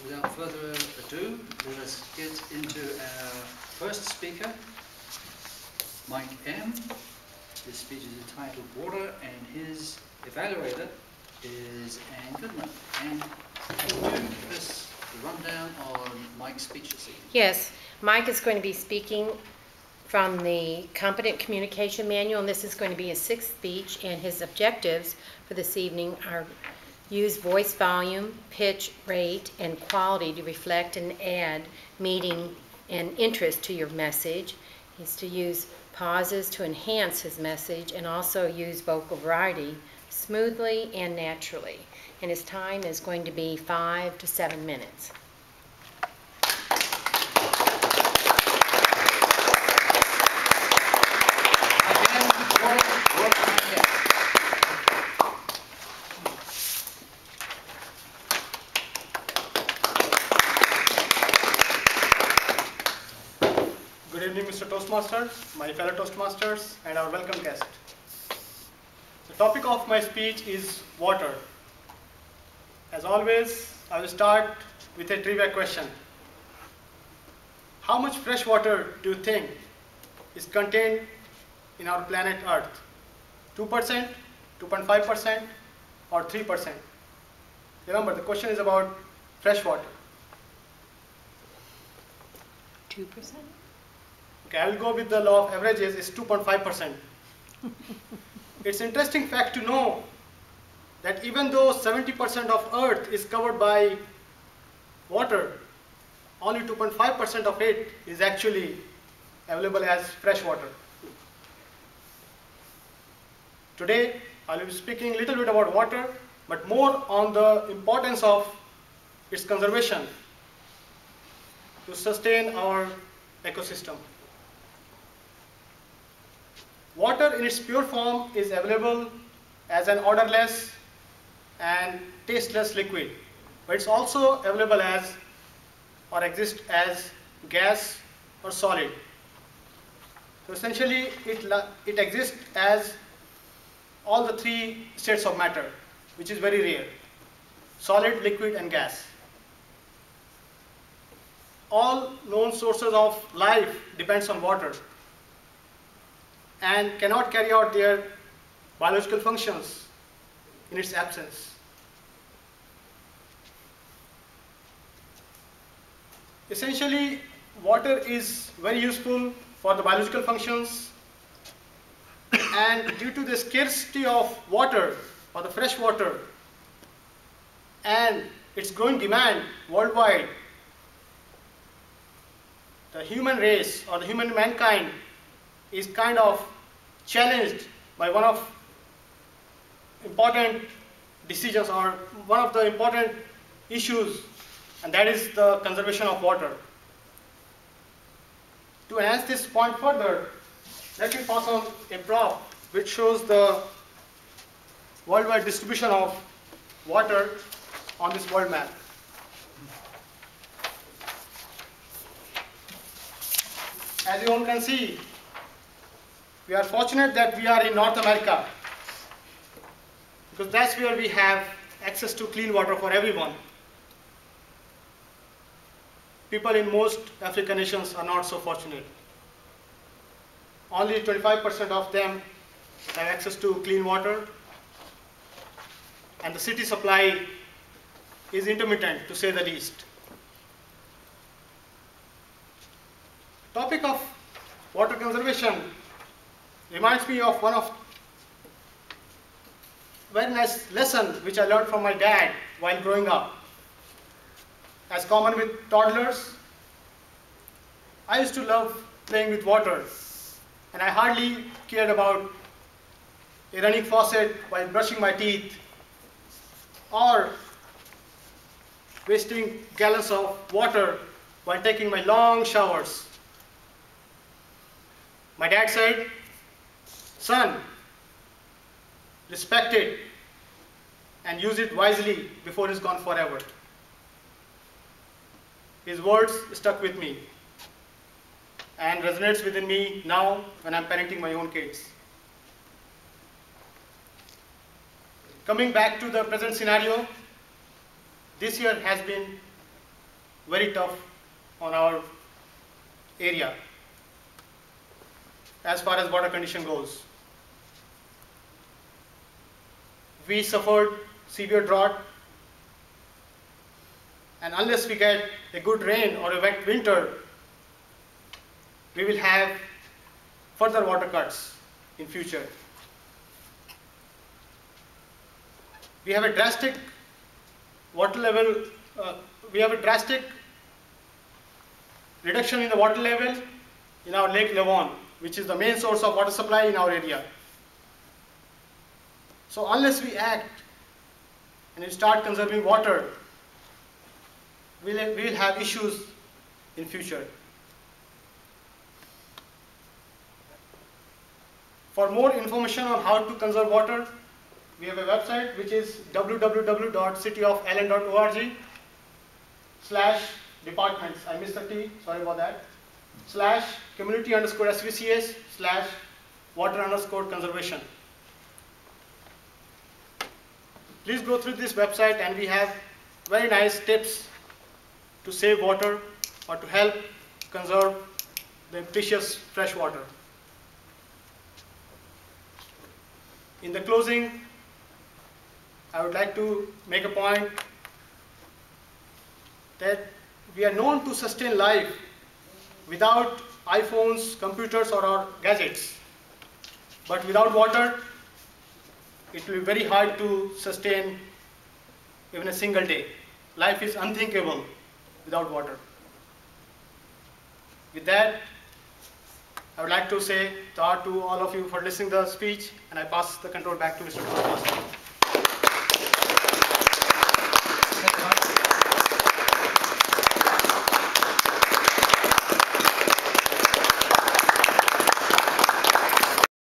Without further ado, let us get into our first speaker, Mike M. His speech is entitled Water, and his evaluator is Anne Goodman. Anne, would you give us a rundown on Mike's speech this evening? Yes, Mike is going to be speaking from the Competent Communication Manual, and this is going to be his sixth speech, and his objectives for this evening are use voice volume, pitch, rate, and quality to reflect and add meaning and interest to your message. He's to use pauses to enhance his message and also use vocal variety smoothly and naturally. And his time is going to be 5 to 7 minutes. Good evening, Mr. Toastmaster, my fellow Toastmasters, and our welcome guest. The topic of my speech is water. As always, I will start with a trivia question. How much fresh water do you think is contained in our planet Earth? 2%, 2.5%, or 3%? Remember, the question is about fresh water. 2%? Okay, I will go with the law of averages, is 2.5%. It's interesting fact to know that even though 70% of Earth is covered by water, only 2.5% of it is actually available as fresh water. Today, I will be speaking a little bit about water, but more on the importance of its conservation to sustain our ecosystem. Water in its pure form is available as an odorless and tasteless liquid, but it's also available as or exists as gas or solid. So essentially it exists as all the three states of matter, which is very rare: solid, liquid, and gas. All known sources of life depends on water and cannot carry out their biological functions in its absence. Essentially, water is very useful for the biological functions, and due to the scarcity of water, or the fresh water, and its growing demand worldwide, the human race or the human mankind is kind of challenged by one of important decisions or one of the important issues, and that is the conservation of water. To enhance this point further, let me pass on a prop which shows the worldwide distribution of water on this world map. As you all can see, we are fortunate that we are in North America, because that's where we have access to clean water for everyone. People in most African nations are not so fortunate. Only 25% of them have access to clean water, and the city supply is intermittent, to say the least. Topic of water conservation reminds me of one of very nice lesson which I learned from my dad while growing up. As common with toddlers, I used to love playing with water, and I hardly cared about a running faucet while brushing my teeth or wasting gallons of water while taking my long showers. My dad said, "Son, respect it and use it wisely before it's gone forever." His words stuck with me and resonates within me now when I'm parenting my own kids. Coming back to the present scenario, this year has been very tough on our area as far as water condition goes. We suffered severe drought, and unless we get a good rain or a wet winter, we will have further water cuts in future. We have a drastic water level, we have a drastic reduction in the water level in our Lake Levon, which is the main source of water supply in our area. So unless we act and we start conserving water, we will have issues in future. For more information on how to conserve water, we have a website which is www.cityofallen.org/departments, I missed the T, sorry about that, /community_SVCS/water_conservation. Please go through this website, and we have very nice tips to save water or to help conserve the precious fresh water. In the closing, I would like to make a point that we are known to sustain life without iPhones, computers, or our gadgets. But without water, it will be very hard to sustain even a single day. Life is unthinkable without water. With that, I would like to say to all of you for listening to the speech, and I pass the control back to Mr. Thomas.